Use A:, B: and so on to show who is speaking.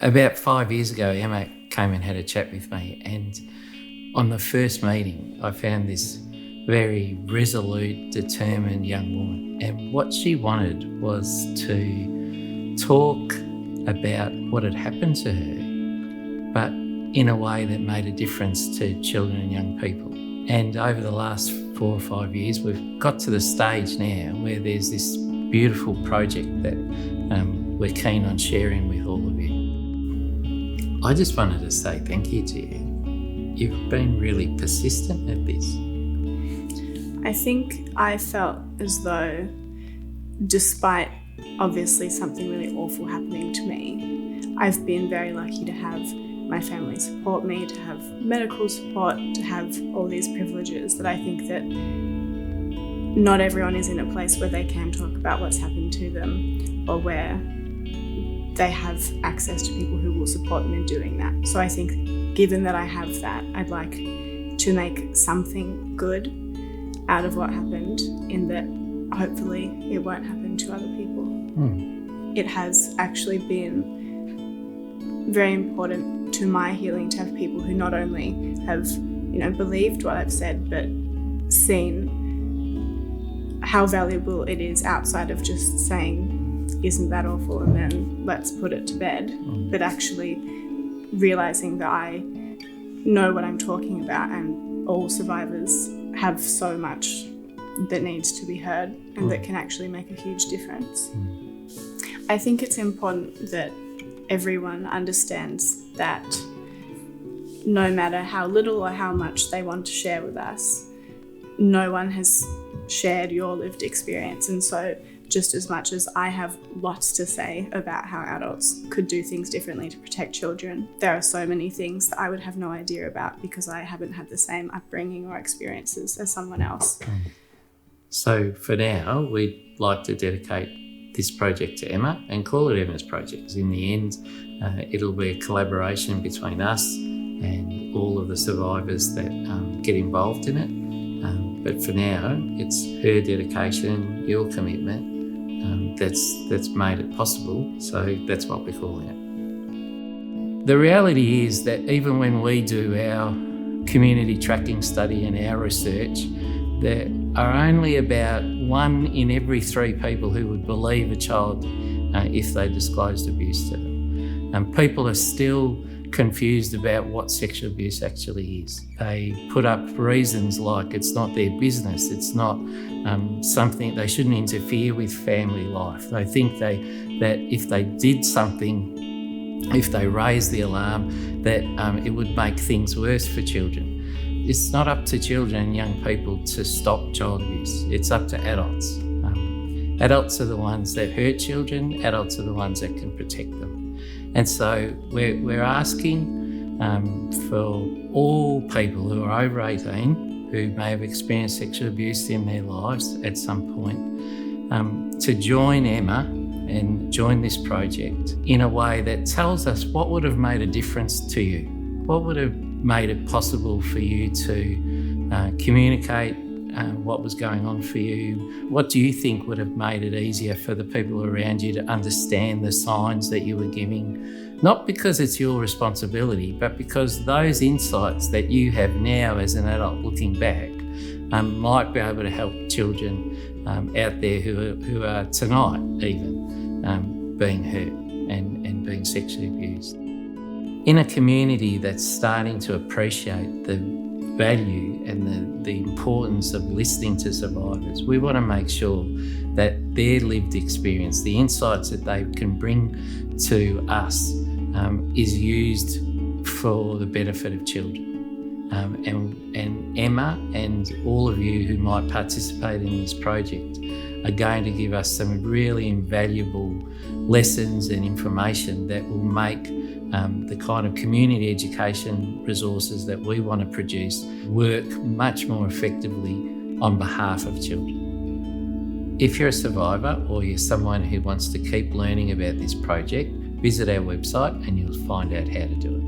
A: About 5 years ago, Emma came and had a chat with me, and on the first meeting, I found this very resolute, determined young woman. And what she wanted was to talk about what had happened to her, but in a way that made a difference to children and young people. And over the last 4 or 5 years, we've got to the stage now where there's this beautiful project that we're keen on sharing with all of you. I just wanted to say thank you to you. You've been really persistent at this.
B: I think I felt as though, despite obviously something really awful happening to me, I've been very lucky to have my family support me, to have medical support, to have all these privileges that I think that not everyone is in a place where they can talk about what's happened to them or where they have access to people who will support them in doing that. So I think given that I have that, I'd like to make something good out of what happened, in that hopefully it won't happen to other people. It has actually been very important to my healing to have people who not only have, believed what I've said, but seen how valuable it is outside of just saying, isn't that awful, and then let's put it to bed, but actually realising that I know what I'm talking about, and all survivors have so much that needs to be heard and that can actually make a huge difference. I think it's important that everyone understands that no matter how little or how much they want to share with us, no one has shared your lived experience. And so just as much as I have lots to say about how adults could do things differently to protect children, there are so many things that I would have no idea about because I haven't had the same upbringing or experiences as someone else.
A: So for now, we'd like to dedicate this project to Emma and call it Emma's project, because in the end, it'll be a collaboration between us and all of the survivors that get involved in it. But for now, it's her dedication, your commitment, that's made it possible. So that's what we're calling it. The reality is that even when we do our community tracking study and our research, there are only about 1 in every 3 people who would believe a child if they disclosed abuse to them. And people are still confused about what sexual abuse actually is. They put up reasons like it's not their business, it's not something, they shouldn't interfere with family life. They think that if they did something, if they raised the alarm, that it would make things worse for children. It's not up to children and young people to stop child abuse. It's up to adults. Adults are the ones that hurt children, adults are the ones that can protect them. And so we're asking for all people who are over 18 who may have experienced sexual abuse in their lives at some point to join Emma and join this project in a way that tells us what would have made a difference to you, what would have made it possible for you to communicate what was going on for you. What do you think would have made it easier for the people around you to understand the signs that you were giving? Not because it's your responsibility, but because those insights that you have now as an adult looking back might be able to help children out there who are tonight even being hurt and being sexually abused. In a community that's starting to appreciate the value and the importance of listening to survivors, we want to make sure that their lived experience, the insights that they can bring to us, is used for the benefit of children. And Emma and all of you who might participate in this project are going to give us some really invaluable lessons and information that will make the kind of community education resources that we want to produce work much more effectively on behalf of children. If you're a survivor or you're someone who wants to keep learning about this project, visit our website and you'll find out how to do it.